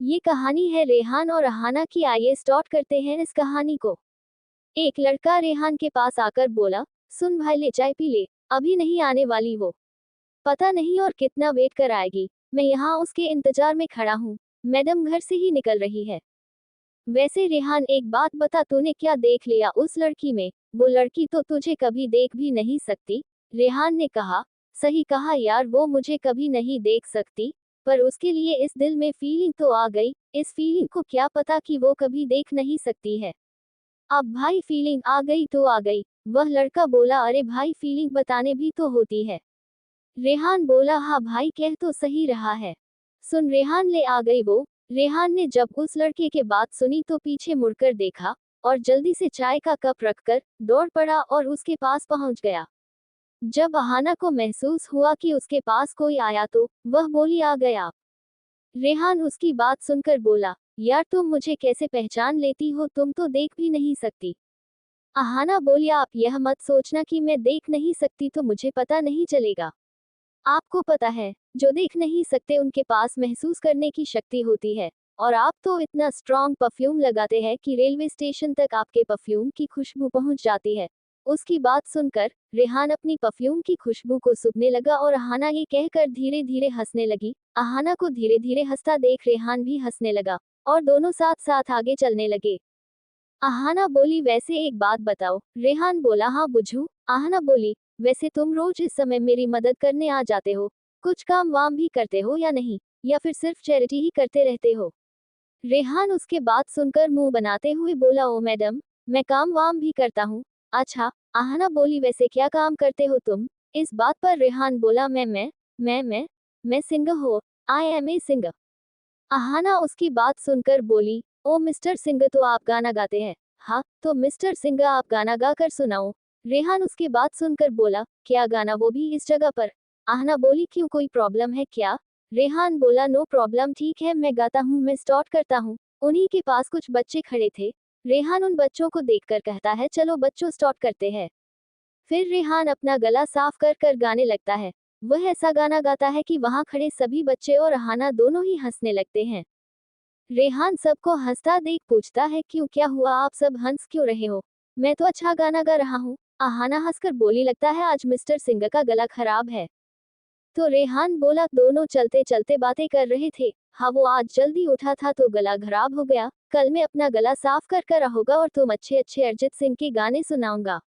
ये कहानी है रेहान और अहाना की। आइए स्टार्ट करते हैं इस कहानी को। एक लड़का रेहान के पास आकर बोला, सुन भाई ले चाय पी ले, अभी नहीं आने वाली वो। पता नहीं और कितना वेट कर आएगी। मैं यहाँ उसके इंतजार में खड़ा हूँ। मैडम घर से ही निकल रही है। वैसे रेहान एक बात बता, तूने क्या देख लिया उस लड़की में? वो लड़की तो तुझे कभी देख भी नहीं सकती। रेहान ने कहा, सही कहा यार, वो मुझे कभी नहीं देख सकती, पर उसके लिए इस दिल में फीलिंग तो आ गई। इस फीलिंग को क्या पता कि वो कभी देख नहीं सकती है। अब भाई फीलिंग आ गई तो आ गई। वह लड़का बोला, अरे भाई फीलिंग बताने भी तो होती है। रेहान बोला, हाँ भाई कह तो सही रहा है। सुन रेहान ले आ गई वो। रेहान ने जब उस लड़के के बात सुनी तो पीछे मुड़कर देखा और जल्दी से चाय का कप रखकर दौड़ पड़ा और उसके पास पहुंच गया। जब अहाना को महसूस हुआ कि उसके पास कोई आया तो वह बोली, आ गया। रेहान उसकी बात सुनकर बोला, यार तुम मुझे कैसे पहचान लेती हो, तुम तो देख भी नहीं सकती। अहाना बोली, आप यह मत सोचना कि मैं देख नहीं सकती तो मुझे पता नहीं चलेगा। आपको पता है, जो देख नहीं सकते उनके पास महसूस करने की शक्ति होती है। और आप तो इतना स्ट्रॉन्ग परफ्यूम लगाते हैं कि रेलवे स्टेशन तक आपके परफ्यूम की खुशबू पहुंच जाती है। उसकी बात सुनकर रेहान अपनी परफ्यूम की खुशबू को सूंघने लगा और अहाना ये कहकर धीरे धीरे हंसने लगी। अहाना को धीरे धीरे हंसता देख रेहान भी हंसने लगा और दोनों साथ साथ आगे चलने लगे। अहाना बोली, वैसे एक बात बताओ। रेहान बोला, हाँ बुझू। अहाना बोली, वैसे तुम रोज इस समय मेरी मदद करने आ जाते हो, कुछ काम वाम भी करते हो या नहीं, या फिर सिर्फ चैरिटी ही करते रहते हो? रेहान उसके बात सुनकर मुंह बनाते हुए बोला, ओ मैडम, मैं काम वाम भी करता हूँ। अच्छा। अहाना बोली, वैसे क्या काम करते हो तुम? इस बात पर रेहान बोला, मैं सिंगर हो। I am a singer. Ahana उसकी बात सुनकर बोली, ओ मिस्टर सिंह तो आप गाना गाते हैं? हाँ तो मिस्टर सिंह आप गाना गा कर सुनाओ। रेहान उसकी बात सुनकर बोला, क्या गाना, वो भी इस जगह पर? आहना बोली, क्यों कोई प्रॉब्लम है क्या? रेहान बोला, नो प्रॉब्लम, ठीक है मैं गाता हूँ, मैं स्टार्ट करता हूँ। उन्हीं के पास कुछ बच्चे खड़े थे। रेहान उन बच्चों को देखकर कहता है, चलो बच्चों स्टार्ट करते हैं। फिर रेहान अपना गला साफ कर कर गाने लगता है। वह ऐसा गाना गाता है कि वहां खड़े सभी बच्चे और अहाना दोनों ही हंसने लगते हैं। रेहान सबको हंसता देख पूछता है, क्यों, क्या हुआ, आप सब हंस क्यों रहे हो? मैं तो अच्छा गाना गा रहा हूँ। अहाना हंसकर बोली, लगता है आज मिस्टर सिंह का गला खराब है। तो रेहान बोला, दोनों चलते चलते बातें कर रहे थे। हाँ वो आज जल्दी उठा था तो गला खराब हो गया। कल मैं अपना गला साफ कर कर रहूंगा और तुम अच्छे अच्छे अरिजीत सिंह के गाने सुनाऊंगा।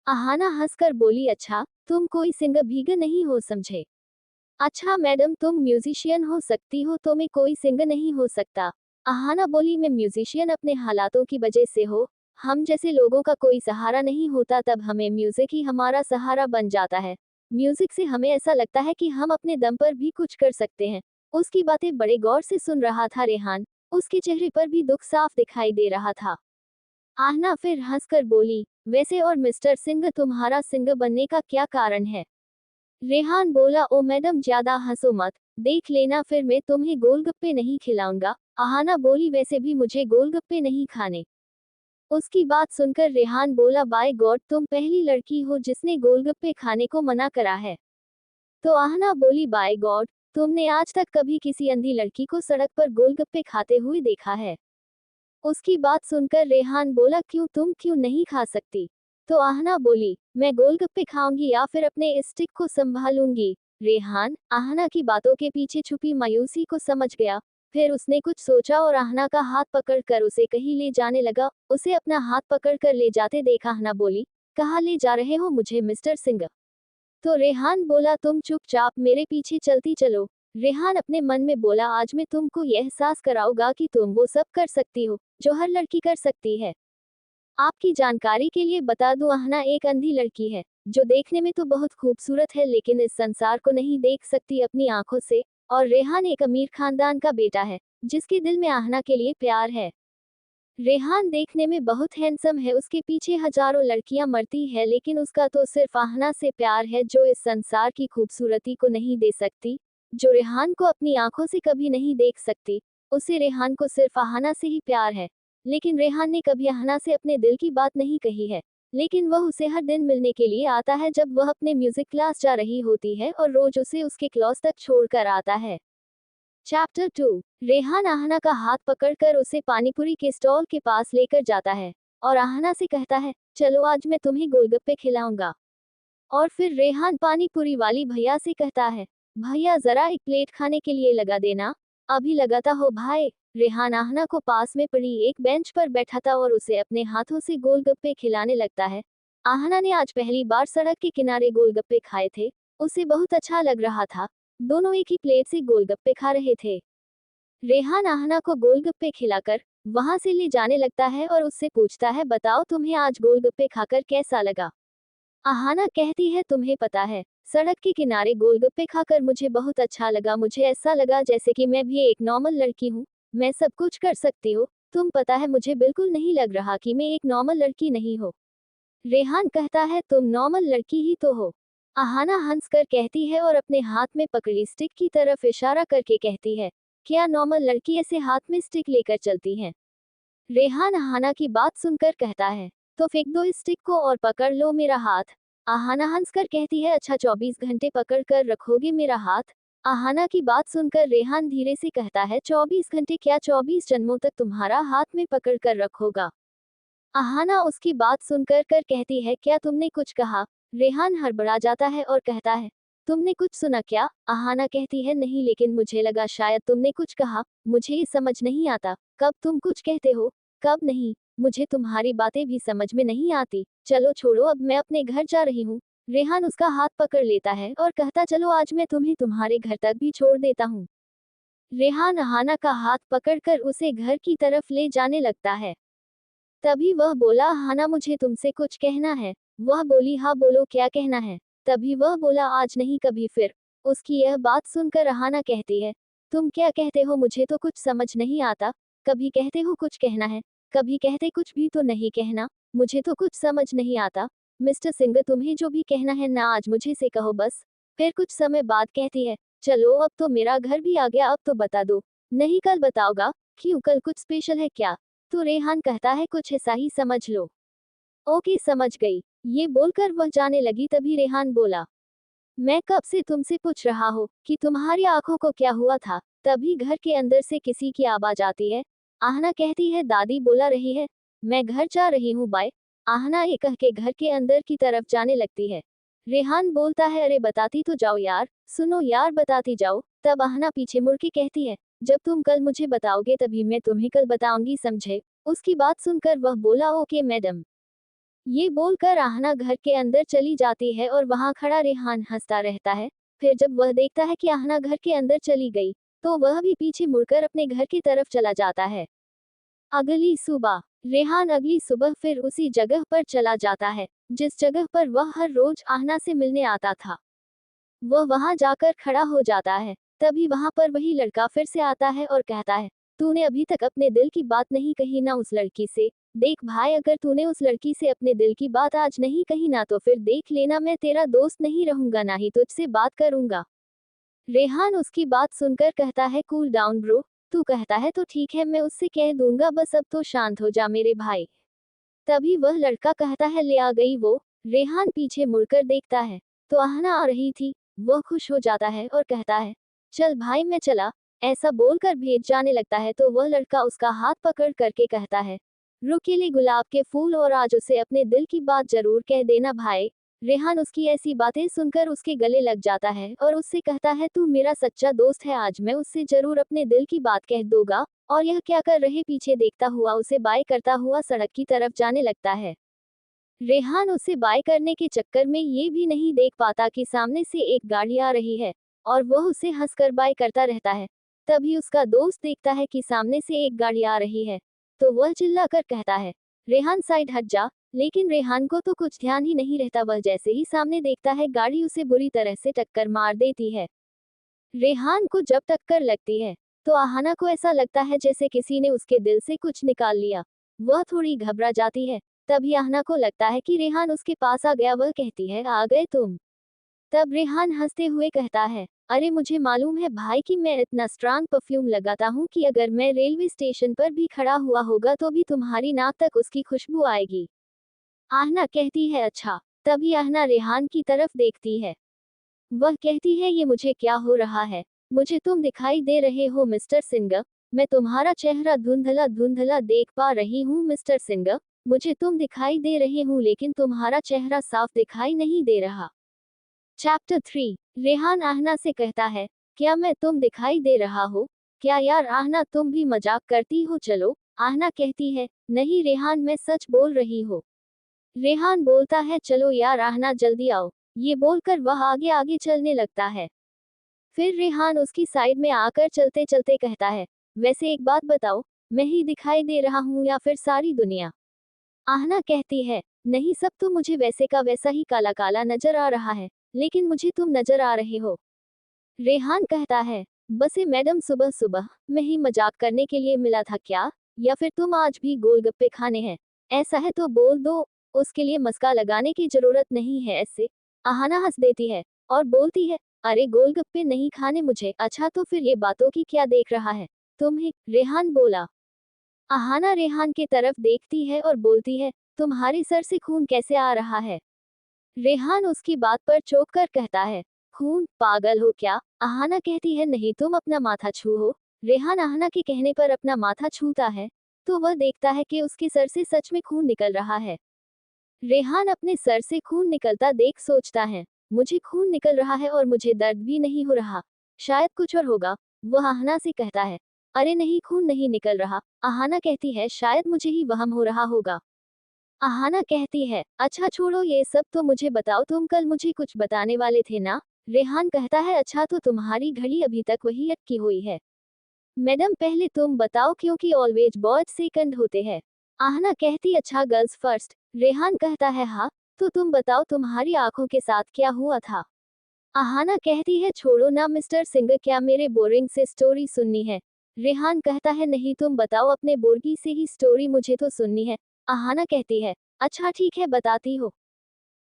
अहाना हंसकर बोली, अच्छा तुम कोई सिंगर भीगा नहीं हो समझे? अच्छा मैडम, तुम म्यूजिशियन हो सकती हो तो मैं कोई सिंगर नहीं हो सकता। अहाना बोली, मैं म्यूजिशियन अपने हालातों की वजह से हो। हम जैसे लोगों का कोई सहारा नहीं होता, तब हमें म्यूजिक ही हमारा सहारा बन जाता है। म्यूजिक से हमें ऐसा लगता है कि हम अपने दम पर भी कुछ कर सकते हैं। उसकी बातें बड़े गौर से सुन रहा था रेहान। उसके चेहरे पर भी दुख साफ दिखाई दे रहा था। आहना फिर हंसकर बोली, वैसे और मिस्टर सिंह, तुम्हारा सिंगर बनने का क्या कारण है? रेहान बोला, ओ मैडम ज्यादा हंसो मत, देख लेना फिर मैं तुम्हें गोलगप्पे नहीं खिलाऊंगा। अहाना बोली, वैसे भी मुझे गोलगप्पे नहीं खाने। उसकी बात सुनकर रेहान बोला, बाय गॉड, तुम पहली लड़की हो जिसने गोलगप्पे खाने को मना करा है। तो आहना बोली, बाय गॉड, तुमने आज तक कभी किसी अंधी लड़की को सड़क पर गोलगप्पे खाते हुए देखा है? उसकी बात सुनकर रेहान बोला, क्यों, तुम क्यों नहीं खा सकती? तो आहना बोली, मैं गोलगप्पे खाऊंगी या फिर अपने इस स्टिक को संभालूंगी। रेहान आहना की बातों के पीछे छुपी मायूसी को समझ गया। फिर उसने कुछ सोचा और आहना का हाथ पकड़कर उसे कहीं ले जाने लगा। उसे अपना हाथ पकड़कर ले जाते देखा आहना बोली, कहाँ ले जा रहे हो मुझे मिस्टर सिंह? तो रेहान बोला, तुम चुपचाप मेरे पीछे चलती चलो। रेहान अपने मन में बोला, आज मैं तुमको यह एहसास कराऊंगा कि तुम वो सब कर सकती हो जो हर लड़की कर सकती है। आपकी जानकारी के लिए बता दूं, आहना एक अंधी लड़की है जो देखने में तो बहुत खूबसूरत है लेकिन इस संसार को नहीं देख सकती अपनी आंखों से। और रेहान एक अमीर खानदान का बेटा है जिसके दिल में आहना के लिए प्यार है। रेहान देखने में बहुत हैंडसम है, उसके पीछे हजारों लड़कियां मरती है लेकिन उसका तो सिर्फ आहना से प्यार है जो इस संसार की खूबसूरती को नहीं दे सकती, जो रेहान को अपनी आंखों से कभी नहीं देख सकती। उसे रेहान को सिर्फ आहना से ही प्यार है। लेकिन रेहान ने कभी आहना से अपने दिल की बात नहीं कही है। लेकिन वह उसे हर दिन मिलने के लिए आता है जब वह अपने म्यूजिक क्लास जा रही होती है और रोज उसे उसके क्लास तक छोड़कर आता है। चैप्टर 2। रेहान आहना का हाथ पकड़कर उसे पानीपुरी के स्टॉल के पास लेकर जाता है और आहना से कहता है, चलो आज मैं तुम्हें गोलगप्पे खिलाऊंगा। और फिर रेहान पानीपुरी वाली भैया से कहता है, भैया जरा एक प्लेट खाने के लिए लगा देना। अभी लगाता हो भाई। रेहान आहना को पास में पड़ी एक बेंच पर बैठा था और उसे अपने हाथों से गोलगप्पे खिलाने लगता है। आहना ने आज पहली बार सड़क के किनारे गोलगप्पे खाए थे। उसे बहुत अच्छा लग रहा था। दोनों एक ही प्लेट से गोलगप्पे खा रहे थे। रेहान आहना को गोलगप्पे खिलाकर वहां से ले जाने लगता है और उससे पूछता है, बताओ तुम्हें आज गोलगप्पे खाकर कैसा लगा। आहना कहती है, तुम्हें पता है, सड़क के किनारे गोलगप्पे खाकर मुझे बहुत अच्छा लगा। मुझे ऐसा लगा जैसे कि मैं भी एक नॉर्मल लड़की हूँ। मैं सब कुछ कर सकती हूँ। तुम पता है, मुझे बिल्कुल नहीं लग रहा कि मैं एक नॉर्मल लड़की नहीं हो। रेहान कहता है, तुम नॉर्मल लड़की ही तो हो। आहना हंसकर कहती है और अपने हाथ में पकड़ी स्टिक की तरफ इशारा करके कहती है, क्या नॉर्मल लड़की ऐसे हाथ में स्टिक लेकर चलती हैं? रेहान आहना की बात सुनकर कहता है, तो फेंक दो इस स्टिक को और पकड़ लो मेरा हाथ। आहना हंसकर कहती है, अच्छा 24 घंटे पकड़ कर रखोगे मेरा हाथ? आहना की बात सुनकर रेहान धीरे से कहता है, 24 घंटे क्या, 24 जन्मों तक तुम्हारा हाथ में पकड़ कर रखोगा। आहना उसकी बात सुनकर कहती है, क्या तुमने कुछ कहा? रेहान हड़बड़ा जाता है और कहता है, तुमने कुछ सुना क्या? आहना कहती है, नहीं, लेकिन मुझे लगा शायद तुमने कुछ कहा। मुझे ये समझ नहीं आता, कब तुम कुछ कहते हो, कब नहीं। मुझे तुम्हारी बातें भी समझ में नहीं आती। चलो छोड़ो, अब मैं अपने घर जा रही हूँ। रेहान उसका हाथ पकड़ लेता है और कहता, चलो आज मैं तुम्हें तुम्हारे घर तक भी छोड़ देता हूँ। रेहान आहना का हाथ पकड़कर उसे घर की तरफ ले जाने लगता है। तभी वह बोला, आहना मुझे तुमसे कुछ कहना है। वह बोली, हाँ बोलो, क्या कहना है? तभी वह बोला, आज नहीं कभी फिर। उसकी यह बात सुनकर आहना कहती है, तुम क्या कहते हो, मुझे तो कुछ समझ नहीं आता। कभी कहते हो कुछ कहना है, कभी कहते कुछ भी तो नहीं कहना। मुझे तो कुछ समझ नहीं आता। मिस्टर सिंह, तुम्हें जो भी कहना है ना आज मुझे से कहो बस। फिर कुछ समय बाद कहती है, चलो अब तो मेरा घर भी आ गया, अब तो बता दो। नहीं कल बताओगा? क्यों, कल कुछ स्पेशल है क्या? तो रेहान कहता है, कुछ ऐसा ही समझ लो। ओके, समझ गई। ये बोलकर वह जाने लगी। तभी रेहान बोला, मैं कब से तुमसे पूछ रहा हूँ कि तुम्हारी आंखों को क्या हुआ था। तभी घर के अंदर से किसी की आवाज आती है। आहना कहती है, दादी बुला रही है, मैं घर जा रही हूँ, बाय। आहना ये कह के घर के अंदर की तरफ जाने लगती है। रेहान बोलता है, अरे बताती तो जाओ यार, सुनो यार, बताती जाओ। तब आहना पीछे मुड़ के कहती है, जब तुम कल मुझे बताओगे तभी मैं तुम्हें कल बताऊंगी, समझे? उसकी बात सुनकर वह बोला, ओके मैडम। ये बोलकर आहना घर के अंदर चली जाती है और वहां खड़ा रेहान हंसता रहता है। फिर जब वह देखता है कि आहना घर के अंदर चली गई, तो वह भी पीछे मुड़कर अपने घर की तरफ चला जाता है। अगली सुबह रेहान अगली सुबह फिर उसी जगह पर चला जाता है जिस जगह पर वह हर रोज आहना से मिलने आता था। वह वहां जाकर खड़ा हो जाता है। तभी वहां पर वही लड़का फिर से आता है और कहता है, तूने अभी तक अपने दिल की बात नहीं कही ना उस लड़की से। देख भाई, अगर तूने उस लड़की से अपने दिल की बात आज नहीं कही ना, तो फिर देख लेना, मैं तेरा दोस्त नहीं रहूंगा, ना ही तुझसे बात करूंगा। रेहान उसकी बात सुनकर कहता है, कूल डाउन ब्रो। तू कहता है तो ठीक है, मैं उससे कह दूंगा, बस अब तो शांत हो जा मेरे भाई। तभी वह लड़का कहता है, ले आ गई वो। रेहान पीछे मुड़कर देखता है तो आहना आ रही थी। वह खुश हो जाता है और कहता है, चल भाई मैं चला। ऐसा बोलकर भेज जाने लगता है तो वह लड़का उसका हाथ पकड़ करके कहता है, रुकीले गुलाब के फूल, और आज उसे अपने दिल की बात जरूर कह देना भाई। रेहान उसकी ऐसी बातें सुनकर उसके गले लग जाता है और उससे कहता है, तू मेरा सच्चा दोस्त है, आज मैं उससे जरूर अपने दिल की बात कह दूंगा। और यह क्या कर रहे पीछे देखता हुआ उसे बाय करता हुआ सड़क की तरफ जाने लगता है। रेहान उसे बाय करने के चक्कर में ये भी नहीं देख पाता कि सामने से एक गाड़ी आ रही है और वह उसे हंसकर बाय करता रहता है। तभी उसका दोस्त देखता है कि सामने से एक गाड़ी आ रही है, तो वह चिल्लाकर कहता है, रेहान साइड हट जा। लेकिन रेहान को तो कुछ ध्यान ही नहीं रहता। वह जैसे ही सामने देखता है, गाड़ी उसे बुरी तरह से टक्कर मार देती है। रेहान को जब टक्कर लगती है तो आहना को ऐसा लगता है जैसे किसी ने उसके दिल से कुछ निकाल लिया। वह थोड़ी घबरा जाती है। तभी आहना को लगता है कि रेहान उसके पास आ गया। वह कहती है, आ गए तुम? तब रेहान हंसते हुए कहता है, अरे मुझे मालूम है भाई कि मैं इतना स्ट्रांग परफ्यूम लगाता हूँ कि अगर मैं रेलवे स्टेशन पर भी खड़ा हुआ होगा तो भी तुम्हारी नाक तक उसकी खुशबू आएगी। आहना कहती है, अच्छा। तभी आहना रेहान की तरफ देखती है। वह कहती है, ये मुझे क्या हो रहा है? मुझे तुम दिखाई दे रहे हो मिस्टर सिंगर। मैं तुम्हारा चेहरा धुंधला धुंधला देख पा रही हूँ मिस्टर सिंगर। मुझे तुम दिखाई दे रहे हूँ लेकिन तुम्हारा चेहरा साफ दिखाई नहीं दे रहा। चैप्टर 3। रेहान आहना से कहता है, क्या मैं तुम दिखाई दे रहा हो? क्या यार आहना तुम भी मजाक करती हो? चलो। आहना कहती है, नहीं रेहान मैं सच बोल रही हूँ। रेहान बोलता है, चलो यार आहना जल्दी आओ। ये बोलकर वह आगे आगे चलने लगता है। फिर रेहान उसकी साइड में आकर चलते चलते कहता है, वैसे एक बात बताओ, मैं ही दिखाई दे रहा हूँ या फिर सारी दुनिया? आहना कहती है, नहीं सब तो मुझे वैसे का वैसा ही काला काला नजर आ रहा है, लेकिन मुझे तुम नजर आ रहे हो। रेहान कहता है, बस ये मैडम सुबह सुबह में ही मजाक करने के लिए मिला था क्या? या फिर तुम आज भी गोलगप्पे खाने हैं? ऐसा है तो बोल दो, उसके लिए मस्का लगाने की जरूरत नहीं है ऐसे। आहना हंस देती है और बोलती है, अरे गोलगप्पे नहीं खाने मुझे। अच्छा तो फिर ये बातों की क्या देख रहा है? तुम्हें? रेहान बोला। आहना रेहान की तरफ देखती है और बोलती है, तुम्हारे सर से खून कैसे आ रहा है? रेहान उसकी बात पर चौंक कर कहता है, खून? पागल हो क्या? आहना कहती है, नहीं तुम अपना माथा छूओ। रेहान आहना के कहने पर अपना माथा छूता है तो वह देखता है कि उसके सर से सच में खून निकल रहा है। रेहान अपने सर से खून निकलता देख सोचता है, मुझे खून निकल रहा है और मुझे दर्द भी नहीं हो रहा, शायद कुछ और होगा। वह आहना से कहता है, अरे नहीं खून नहीं निकल रहा। आहना कहती है, शायद मुझे ही वहम हो रहा होगा। आहना कहती है, अच्छा छोड़ो ये सब, तो मुझे बताओ तुम कल मुझे कुछ बताने वाले थे ना? रेहान कहता है, अच्छा तो तुम्हारी घड़ी अभी तक वही अटकी हुई है। मैडम पहले तुम बताओ, क्योंकि ऑलवेज बॉयज सेकंड होते हैं। आहना कहती, अच्छा गर्ल्स फर्स्ट। रेहान कहता है, हाँ तो तुम बताओ तुम्हारी आंखों के साथ क्या हुआ था? आहना कहती है, छोड़ो ना मिस्टर सिंगर, क्या मेरे बोरिंग से स्टोरी सुननी है? रेहान कहता है, नहीं तुम बताओ अपने बोरगी से ही स्टोरी, मुझे तो सुननी है। आहना कहती है, अच्छा ठीक है बताती हो।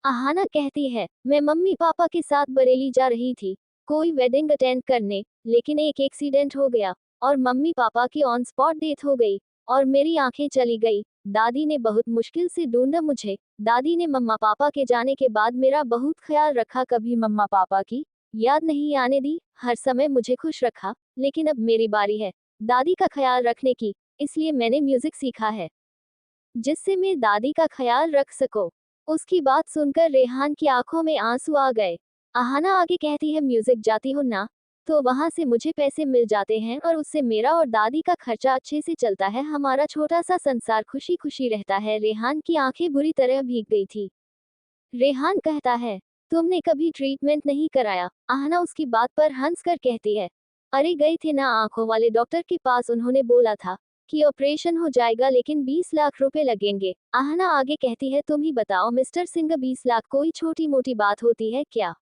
आहना कहती है, मैं मम्मी पापा के साथ बरेली जा रही थी कोई वेडिंग अटेंड करने, लेकिन एक एक्सीडेंट हो गया और मम्मी पापा की ऑन स्पॉट डेथ हो गई और मेरी आंखें चली गई। दादी ने बहुत मुश्किल से ढूंढा मुझे। दादी ने मम्मा पापा के जाने के बाद मेरा बहुत ख्याल रखा, कभी मम्मा पापा की याद नहीं आने दी, हर समय मुझे खुश रखा। लेकिन अब मेरी बारी है दादी का ख्याल रखने की, इसलिए मैंने म्यूजिक सीखा है जिससे मैं दादी का ख्याल रख सको। उसकी बात सुनकर रेहान की आंखों में आंसू आ गए। आहना आगे कहती है, म्यूजिक जाती हो ना, तो वहां से मुझे पैसे मिल जाते हैं और उससे मेरा और दादी का खर्चा अच्छे से चलता है, हमारा छोटा सा संसार खुशी खुशी रहता है। रेहान की आंखें बुरी तरह भीग गई थी। रेहान कहता है, तुमने कभी ट्रीटमेंट नहीं कराया? आहना उसकी बात पर हंस कर कहती है, अरे गए थे ना आंखों वाले डॉक्टर के पास, उन्होंने बोला था कि ऑपरेशन हो जाएगा लेकिन 20 लाख रुपए लगेंगे। आहना आगे कहती है, तुम ही बताओ मिस्टर सिंह, 20 लाख कोई छोटी मोटी बात होती है क्या?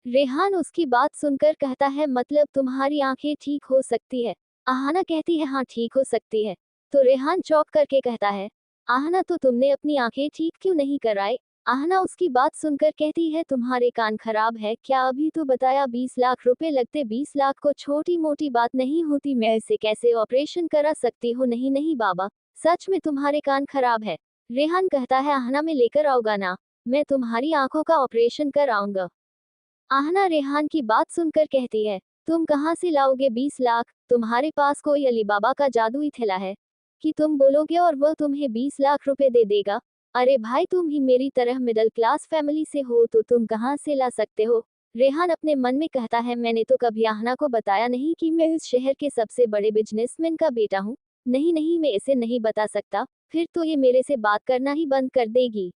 रेहान उसकी बात सुनकर कहता है, मतलब तुम्हारी आंखें ठीक हो सकती है? आहना कहती है, हाँ ठीक हो सकती है। तो रेहान चौंक करके कहता है, आहना तो तुमने अपनी आंखें ठीक क्यों नहीं कराई? आहना उसकी बात सुनकर कहती है, तुम्हारे कान खराब है क्या? अभी तो बताया 20 लाख रुपए लगते, 20 लाख को छोटी मोटी बात नहीं होती, मैं इसे कैसे ऑपरेशन करा सकती हूँ? नहीं नहीं बाबा, सच में तुम्हारे कान खराब है। रेहान कहता है, आहना में लेकर आओगा ना, मैं तुम्हारी आंखों का ऑपरेशन कर आऊंगा। आहना रेहान की बात सुनकर कहती है, तुम कहाँ से लाओगे 20 लाख? तुम्हारे पास कोई अलीबाबा का जादुई थैला है कि तुम बोलोगे और वह तुम्हें 20 लाख रुपए दे देगा? अरे भाई, तुम ही मेरी तरह मिडिल क्लास फैमिली से हो तो तुम कहाँ से ला सकते हो? रेहान अपने मन में कहता है, मैंने तो कभी आहना को बताया नहीं कि मैं इस शहर के सबसे बड़े बिजनेसमैन का बेटा हूँ। नहीं नहीं, मैं इसे नहीं बता सकता, फिर तो ये मेरे से बात करना ही बंद कर देगी।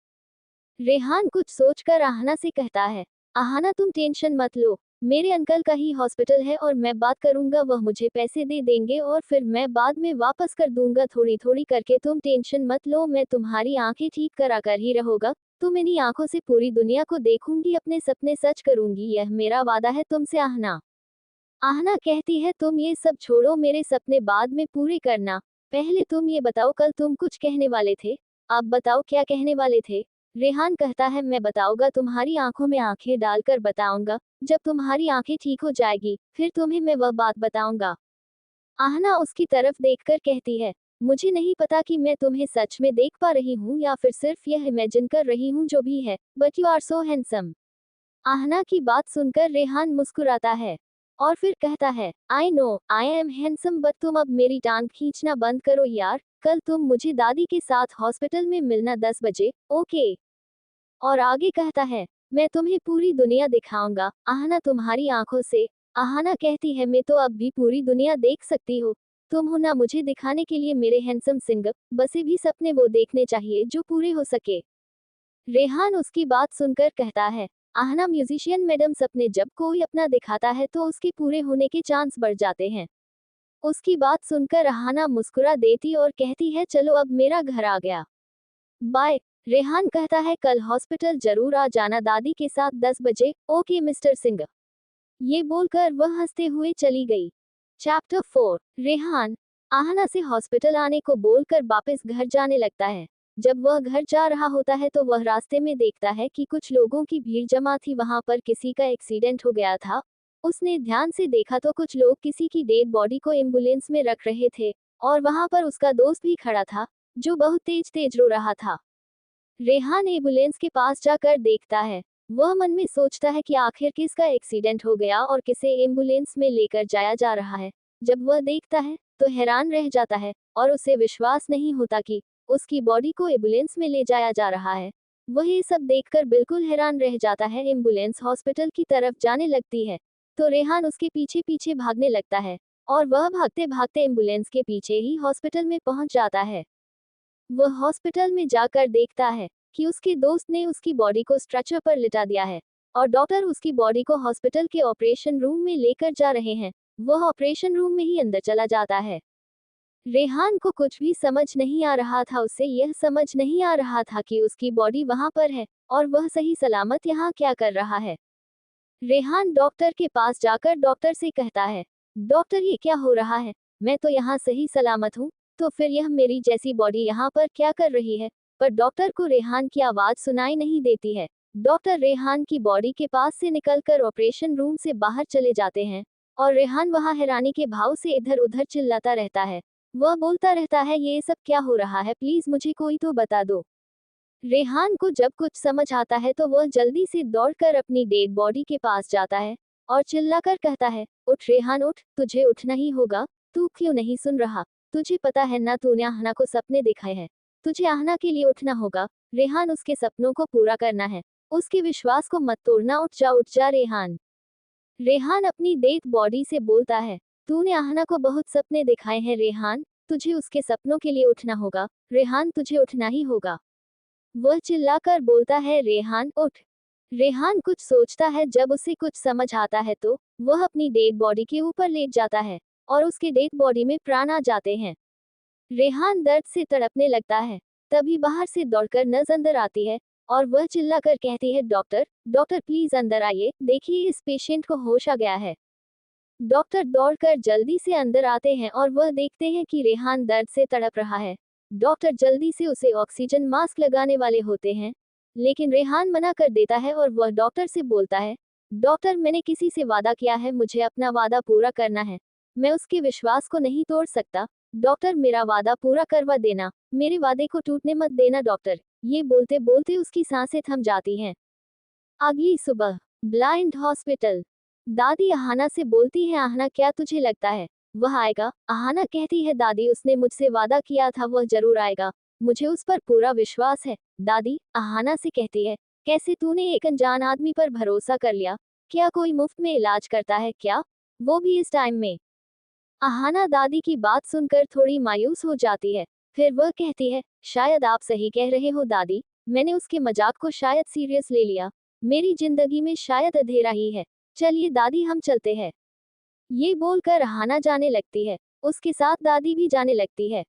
रेहान कुछ सोचकर आहना से कहता है, आहना तुम टेंशन मत लो, मेरे अंकल का ही हॉस्पिटल है और मैं बात करूंगा, वह मुझे पैसे दे देंगे और फिर मैं बाद में वापस कर दूंगा थोड़ी थोड़ी करके, तुम टेंशन मत लो, मैं तुम्हारी आंखें ठीक करा कर ही रहोगा। तुम इन्हीं आंखों से पूरी दुनिया को देखूंगी, अपने सपने सच करूंगी, यह मेरा वादा है तुमसे। आहना आहना कहती है, तुम ये सब छोड़ो, मेरे सपने बाद में पूरे करना, पहले तुम ये बताओ कल तुम कुछ कहने वाले थे, अब बताओ क्या कहने वाले थे? रेहान कहता है, मैं बताऊंगा, तुम्हारी आंखों में आंखें डालकर बताऊंगा, जब तुम्हारी आंखें ठीक हो जाएगी फिर तुम्हें मैं वह बात बताऊंगा। आहना उसकी तरफ देखकर कहती है, मुझे नहीं पता कि मैं तुम्हें सच में देख पा रही हूँ या फिर सिर्फ यह इमेजिन कर रही हूँ, जो भी है, but you are so handsome. Aahana की बात सुनकर रेहान मुस्कुराता है। और फिर कहता है, I know I am handsome but तुम अब मेरी टांग खींचना बंद करो यार, कल तुम मुझे दादी के साथ हॉस्पिटल में मिलना 10 बजे, ओके। और आगे कहता है, मैं तुम्हें पूरी दुनिया दिखाऊंगा, आहना तुम्हारी आंखों से। आहना कहती है, मैं तो अब भी पूरी दुनिया देख सकती हूँ। तुम हो ना मुझे दिखाने के लिए मेरे हैंडसम सिंगर, बसे भी सपने वो देखने चाहिए जो पूरे हो सके। रेहान उसकी बात सुनकर कहता है, आहना म्यूजिशियन मैडम, सपने जब कोई अपना दिखाता है तो उसके पूरे होने के चांस बढ़ जाते हैं। उसकी बात सुनकर आहना मुस्कुरा देती और कहती है, चलो अब मेरा घर आ गया, बाय। रेहान कहता है, कल हॉस्पिटल जरूर आ जाना दादी के साथ 10 बजे, ओके मिस्टर सिंह। ये बोलकर वह हंसते हुए चली गई। चैप्टर 4। रेहान आहना से हॉस्पिटल आने को बोलकर वापस घर जाने लगता है। जब वह घर जा रहा होता है तो वह रास्ते में देखता है कि कुछ लोगों की भीड़ जमा थी, वहां पर किसी का एक्सीडेंट हो गया था। उसने ध्यान से देखा तो कुछ लोग किसी की डेड बॉडी को एम्बुलेंस में रख रहे थे, और वहां पर उसका दोस्त भी खड़ा था, जो बहुत तेज तेज रो रहा था। रेहान एम्बुलेंस के पास जाकर देखता है। वह मन में सोचता है कि आखिर किसका एक्सीडेंट हो गया और किसे एम्बुलेंस में लेकर जाया जा रहा है। जब वह देखता है तो हैरान रह जाता है, और उसे विश्वास नहीं होता कि उसकी बॉडी को एम्बुलेंस में ले जाया जा रहा है। वह ये सब देखकर बिल्कुल हैरान रह जाता है। एम्बुलेंस हॉस्पिटल की तरफ जाने लगती है तो रेहान उसके पीछे पीछे भागने लगता है, और वह भागते भागते एम्बुलेंस के पीछे ही हॉस्पिटल में पहुंच जाता है। वह हॉस्पिटल में जाकर देखता है कि उसके दोस्त ने उसकी बॉडी को स्ट्रेचर पर लिटा दिया है, और डॉक्टर उसकी बॉडी को हॉस्पिटल के ऑपरेशन रूम में लेकर जा रहे हैं। वह ऑपरेशन रूम में ही अंदर चला जाता है। रेहान को कुछ भी समझ नहीं आ रहा था। उसे यह समझ नहीं आ रहा था कि उसकी बॉडी वहां पर है और वह सही सलामत यहाँ क्या कर रहा है। रेहान डॉक्टर के पास जाकर डॉक्टर से कहता है, डॉक्टर ये क्या हो रहा है, मैं तो यहाँ सही सलामत हूँ, तो फिर यह मेरी जैसी बॉडी यहाँ पर क्या कर रही है। पर डॉक्टर को रेहान की आवाज सुनाई नहीं देती है। डॉक्टर रेहान की बॉडी के पास से निकलकर ऑपरेशन रूम से बाहर चले जाते हैं, और रेहान वहाँ हैरानी के भाव से इधर उधर चिल्लाता रहता है। वह बोलता रहता है, ये सब क्या हो रहा है, प्लीज मुझे कोई तो बता दो। रेहान को जब कुछ समझ आता है तो वह जल्दी से दौड़कर अपनी डेड बॉडी के पास जाता है और चिल्लाकर कहता है, उठ रेहान उठ, तुझे उठना ही होगा। तू क्यों नहीं सुन रहा, तुझे पता है ना तूने आहना को सपने दिखाए हैं, तुझे आहना के लिए उठना होगा। रेहान, उसके सपनों को पूरा करना है, उसके विश्वास को मत तोड़ना, उठ जा रेहान। रेहान अपनी डेड बॉडी से बोलता है, तूने आहना को बहुत सपने दिखाए हैं रेहान, तुझे उसके सपनों के लिए उठना होगा। रेहान, तुझे उठना ही होगा। वह चिल्लाकर बोलता है, रेहान उठ। रेहान कुछ सोचता है। जब उसे कुछ समझ आता है तो वह अपनी डेड बॉडी के ऊपर लेट जाता है, और उसके डेड बॉडी में प्राण आ जाते हैं। रेहान दर्द से तड़पने लगता है। तभी बाहर से दौड़कर नर्स अंदर आती है, और वह चिल्लाकर कहती है, डॉक्टर डॉक्टर प्लीज अंदर आइए, देखिए इस पेशेंट को होश आ गया है। डॉक्टर दौड़कर जल्दी से अंदर आते हैं और वह देखते हैं कि रेहान दर्द से तड़प रहा है। डॉक्टर जल्दी से उसे ऑक्सीजन मास्क लगाने वाले होते हैं, लेकिन रेहान मना कर देता है और वह डॉक्टर से बोलता है, डॉक्टर मैंने किसी से वादा किया है, मुझे अपना वादा पूरा करना है, मैं उसके विश्वास को नहीं तोड़ सकता। डॉक्टर मेरा वादा पूरा करवा देना, मेरे वादे को टूटने मत देना डॉक्टर। ये बोलते बोलते उसकी सांसें थम जाती हैं। अगली सुबह ब्लाइंड हॉस्पिटल। दादी आहाना से बोलती है, आहाना क्या तुझे लगता है वह आएगा? आहाना कहती है, दादी उसने मुझसे वादा किया था, वह जरूर आएगा, मुझे उस पर पूरा विश्वास है। दादी आहाना से कहती है, कैसे तूने एक अनजान आदमी पर भरोसा कर लिया? क्या कोई मुफ्त में इलाज करता है क्या, वो भी इस टाइम में? आहाना दादी की बात सुनकर थोड़ी मायूस हो जाती है। फिर वह कहती है, शायद आप सही कह रहे हो दादी, मैंने उसके मजाक को शायद सीरियस ले लिया, मेरी जिंदगी में शायद अंधेरा ही है। चलिए दादी हम चलते हैं। ये बोलकर आहाना जाने लगती है, उसके साथ दादी भी जाने लगती है।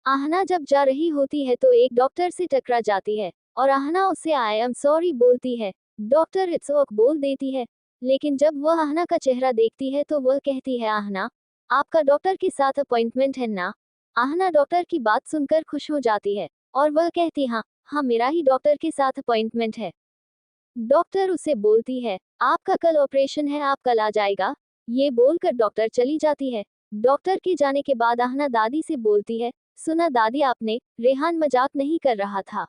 आहना जब जा रही होती है तो एक डॉक्टर से टकरा जाती है, और आहना उससे आई एम सॉरी बोलती है। डॉक्टर इट्स ओके बोल देती है, लेकिन जब वह आहना का चेहरा देखती है तो वह कहती है, आहना आपका डॉक्टर के साथ अपॉइंटमेंट है ना? आहना डॉक्टर की बात सुनकर खुश हो जाती है, और वह कहती, हाँ हाँ मेरा ही डॉक्टर के साथ अपॉइंटमेंट है। डॉक्टर उसे बोलती है, आपका कल ऑपरेशन है, आप कल आ जाएगा। ये बोलकर डॉक्टर चली जाती है। डॉक्टर के जाने के बाद आहना दादी से बोलती है, सुना दादी आपने, रेहान मजाक नहीं कर रहा था।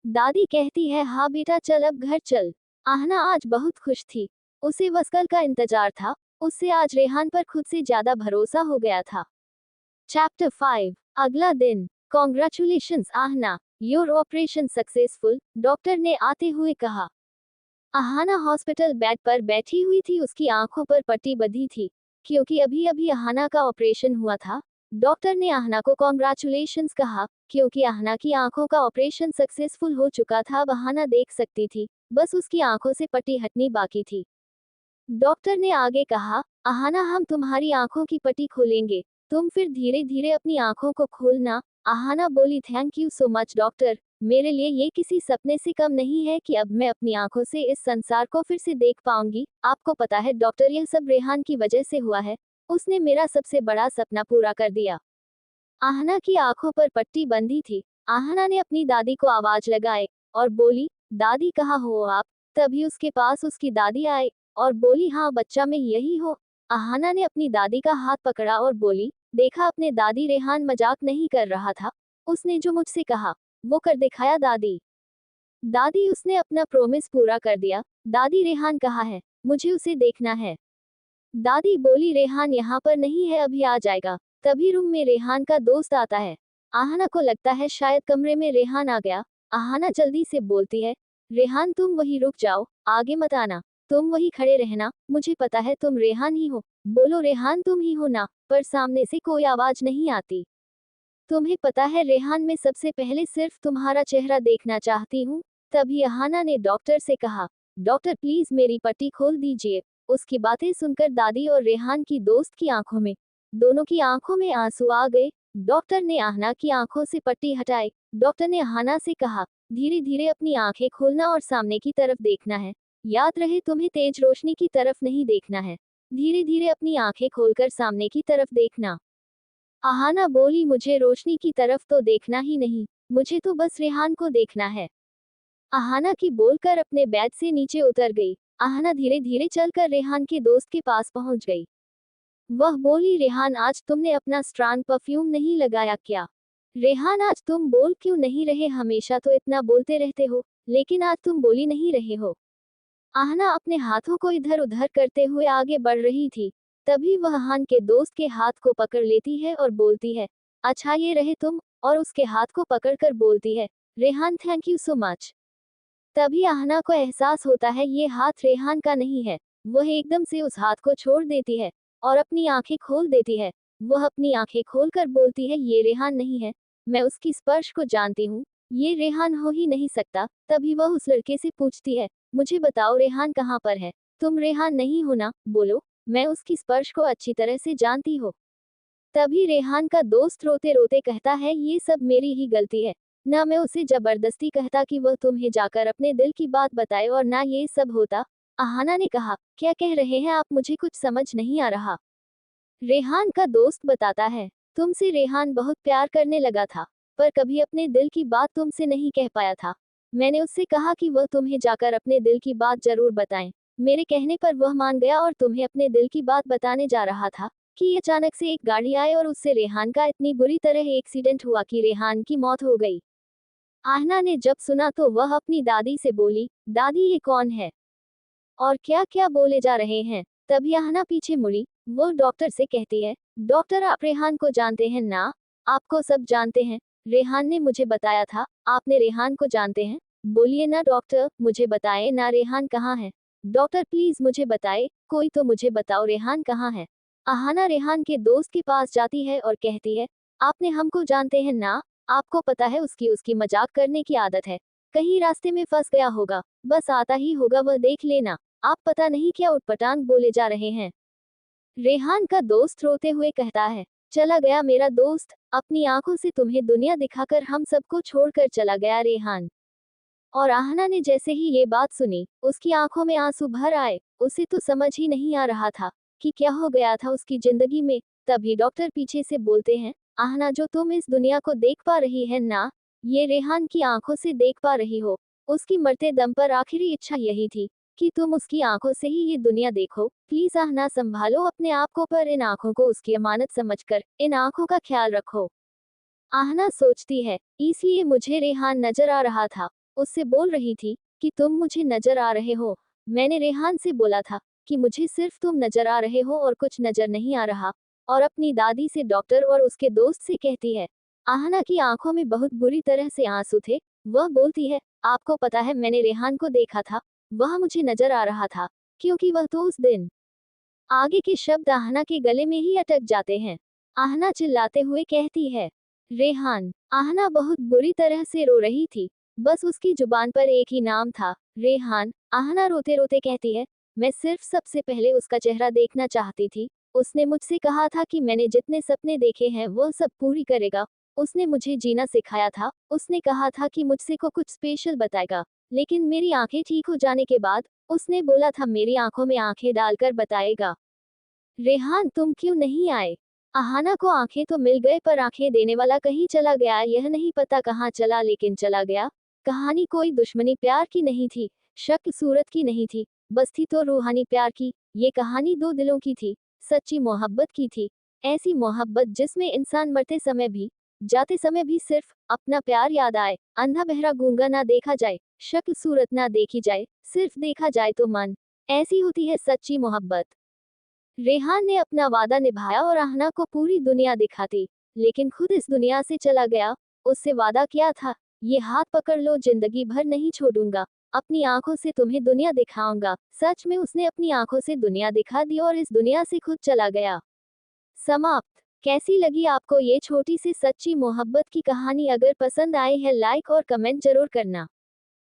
दादी कहती है, हाँ बेटा चल अब घर चल। आहना आज बहुत खुश थी, उसे बस कल का इंतजार था, उससे आज रेहान पर खुद से ज्यादा भरोसा हो गया था। चैप्टर 5। अगला दिन। Congratulations Aahana, your operation successful, doctor ने आते हुए कहा। आहाना हॉस्पिटल बेड पर बैठी हुई थी, उसकी आंखों पर पट्टी बंधी थी क्योंकि अभी अभी आहाना का ऑपरेशन हुआ था। डॉक्टर ने आहना को कॉन्ग्रेचुलेशंस कहा क्योंकि आहना की आंखों का ऑपरेशन सक्सेसफुल हो चुका था। अब आहाना देख सकती थी, बस उसकी आंखों से पट्टी हटनी बाकी थी। डॉक्टर ने आगे कहा, आहाना हम तुम्हारी आंखों की पट्टी खोलेंगे, तुम फिर धीरे धीरे अपनी आंखों को खोलना। आहाना बोली, thank you so much doctor, मेरे लिए ये किसी सपने से कम नहीं है कि अब मैं अपनी आंखों से इस संसार को फिर से देख पाऊंगी। आपको पता है डॉक्टर, यह सब रेहान की वजह से हुआ है, उसने मेरा सबसे बड़ा सपना पूरा कर दिया। आहना की आंखों पर पट्टी बंधी थी। आहना ने अपनी दादी को आवाज लगाई और बोली, दादी कहाँ हो आप? तभी उसके पास उसकी दादी आई और बोली, हाँ बच्चा मैं यही हो। आहना ने अपनी दादी का हाथ पकड़ा और बोली, देखा अपने दादी, रेहान मजाक नहीं कर रहा था, उसने जो मुझसे कहा वो कर दिखाया दादी। दादी, उसने अपना प्रोमिस पूरा कर दिया। दादी, रेहान कहाँ है? मुझे उसे देखना है। दादी बोली, रेहान यहाँ पर नहीं है, अभी आ जाएगा। तभी रूम में रेहान का दोस्त आता है। आहना को लगता है शायद कमरे में रेहान आ गया। आहना जल्दी से बोलती है, रेहान तुम वहीं रुक जाओ, आगे मत आना, तुम वहीं खड़े रहना, मुझे पता है तुम रेहान ही हो। बोलो रेहान तुम ही हो ना? पर सामने से कोई आवाज नहीं आती। तुम्हें पता है रेहान, मैं सबसे पहले सिर्फ तुम्हारा चेहरा देखना चाहती हूँ। तभी आहना ने डॉक्टर से कहा, डॉक्टर प्लीज मेरी पट्टी खोल दीजिए। उसकी बातें सुनकर दादी और रेहान की दोस्त की आंखों में, दोनों की आंखों में आंसू आ गए। डॉक्टर ने आहना की आंखों से पट्टी हटाई। डॉक्टर ने आहना से कहा, धीरे धीरे अपनी आंखें खोलना और सामने की तरफ देखना है। याद रहे तुम्हें तेज रोशनी की तरफ नहीं देखना है। धीरे धीरे अपनी आंखें खोलकर सामने की तरफ देखना। आहाना बोली, मुझे रोशनी की तरफ तो देखना ही नहीं, मुझे तो बस रेहान को देखना है। आहाना की बोलकर अपने बेड से नीचे उतर गई। आहाना धीरे धीरे चलकर रेहान के दोस्त के पास पहुंच गई। वह बोली, रेहान आज तुमने अपना स्ट्रॉन्ग परफ्यूम नहीं लगाया क्या? रेहान आज तुम बोल क्यों नहीं रहे? हमेशा तो इतना बोलते रहते हो, लेकिन आज तुम बोली नहीं रहे हो। आहना अपने हाथों को इधर उधर करते हुए आगे बढ़ रही थी। तभी वह हान के दोस्त के हाथ को पकड़ लेती है और बोलती है, अच्छा ये रहे तुम, और उसके हाथ को पकड़कर बोलती है, Rehan thank you so much. तभी आहना को एहसास होता है ये हाथ रेहान का नहीं है। वह एकदम से उस हाथ को छोड़ देती है और अपनी आंखें खोल देती है। वह अपनी आंखें खोलकर बोलती है, ये रेहान नहीं है, मैं उसकी स्पर्श को जानती हूँ, ये रेहान हो ही नहीं सकता। तभी वह उस लड़के से पूछती है, मुझे बताओ रेहान कहाँ पर है? तुम रेहान नहीं हो ना? बोलो, मैं उसकी स्पर्श को अच्छी तरह से जानती हो। तभी रेहान का दोस्त रोते रोते कहता है, ये सब मेरी ही गलती है, ना मैं उसे जबरदस्ती कहता कि वह तुम्हें जाकर अपने दिल की बात बताए और ना ये सब होता। आहाना ने कहा, क्या कह रहे हैं आप? मुझे कुछ समझ नहीं आ रहा। रेहान का दोस्त बताता है, तुमसे रेहान बहुत प्यार करने लगा था, पर कभी अपने दिल की बात तुमसे नहीं कह पाया था। मैंने उससे कहा कि वह तुम्हें जाकर अपने दिल की बात जरूर बताएं। मेरे कहने पर वह मान गया और तुम्हें अपने दिल की बात बताने जा रहा था कि अचानक से एक गाड़ी आई और उससे रेहान का इतनी बुरी तरह एक्सीडेंट हुआ कि रेहान की मौत हो गई। आहना ने जब सुना तो वह अपनी दादी से बोली, दादी ये कौन है और क्या क्या बोले जा रहे हैं? तभी आहना पीछे मुड़ी। वो डॉक्टर से कहती है, डॉक्टर आप रेहान को जानते हैं ना? आपको सब जानते हैं, रेहान ने मुझे बताया था। आपने रेहान को जानते हैं? बोलिए ना डॉक्टर, मुझे बताएं ना रेहान कहाँ है? डॉक्टर प्लीज मुझे बताए, कोई तो मुझे बताओ रेहान कहाँ है? आहाना रेहान के दोस्त के पास जाती है और कहती है, आपने हमको जानते हैं ना? आपको पता है उसकी उसकी मजाक करने की आदत है, कहीं रास्ते में फंस गया होगा, बस आता ही होगा, वह देख लेना। आप पता नहीं क्या उटपटांग बोले जा रहे हैं। रेहान का दोस्त रोते हुए कहता है, चला गया मेरा दोस्त, अपनी आंखों से तुम्हें दुनिया दिखाकर हम सबको छोड़कर चला गया रेहान। और आहना ने जैसे ही ये बात सुनी, उसकी आंखों में आंसू भर आए। उसे तो समझ ही नहीं आ रहा था कि क्या हो गया था उसकी जिंदगी में। तभी डॉक्टर पीछे से बोलते हैं, आहना जो तुम इस दुनिया को देख पा रही है ना, ये रेहान की आंखों से देख पा रही हो। उसकी मरते दम पर आखिरी इच्छा यही थी कि तुम उसकी आंखों से ही ये दुनिया देखो। प्लीज आहना संभालो अपने आप को, पर इन आंखों को उसकी अमानत समझकर इन आंखों का ख्याल रखो। आहना सोचती है, इसलिए मुझे रेहान नजर आ रहा था। उससे बोल रही थी कि तुम मुझे नजर आ रहे हो। मैंने रेहान से बोला था कि मुझे सिर्फ तुम नजर आ रहे हो और कुछ नजर नहीं आ रहा, और अपनी दादी से, डॉक्टर और उसके दोस्त से कहती है। आहना की आंखों में बहुत बुरी तरह से आंसू थे। वह बोलती है, आपको पता है मैंने रेहान को देखा था, वह मुझे नजर आ रहा था, क्योंकि वह तो उस दिन। आगे के शब्द आहना के गले में ही अटक जाते हैं। आहना चिल्लाते हुए कहती है, रेहान। आहना बहुत बुरी तरह से रो रही थी। बस उसकी जुबान पर एक ही नाम था, रेहान। आहना रोते रोते कहती है, मैं सिर्फ सबसे पहले उसका चेहरा देखना चाहती थी। उसने मुझसे कहा था कि मैंने जितने सपने देखे हैं वह सब पूरी करेगा। उसने मुझे जीना सिखाया था। उसने कहा था कि मुझसे को कुछ स्पेशल बताएगा। लेकिन मेरी आंखें ठीक हो जाने के बाद उसने बोला था मेरी आंखों में आंखें डालकर बताएगा। रेहान तुम क्यों नहीं आए? आहाना को आंखें तो मिल गए पर आंखें देने वाला कहीं चला गया, यह नहीं पता कहाँ चला, लेकिन चला गया। कहानी कोई दुश्मनी प्यार की नहीं थी, शक सूरत की नहीं थी, बस थी तो रूहानी प्यार की। ये कहानी दो दिलों की थी, सच्ची मोहब्बत की थी। ऐसी मोहब्बत जिसमें इंसान मरते समय भी, जाते समय भी सिर्फ अपना प्यार याद आए। अंधा बहरा गूंगा ना देखा जाए, शक सूरत ना देखी जाए, सिर्फ देखा जाए तो मन। ऐसी होती है सच्ची मोहब्बत। रेहान ने अपना वादा निभाया और आहना को पूरी दुनिया दिखाती, लेकिन खुद इस दुनिया से चला गया। उससे वादा किया था, ये हाथ पकड़ लो, जिंदगी भर नहीं छोड़ूंगा, अपनी आंखों से तुम्हें दुनिया दिखाऊंगा। सच में उसने अपनी आंखों से दुनिया दिखा दी और इस दुनिया से खुद चला गया। समाप्त। कैसी लगी आपको ये छोटी सी सच्ची मोहब्बत की कहानी? अगर पसंद आए है लाइक और कमेंट जरूर करना।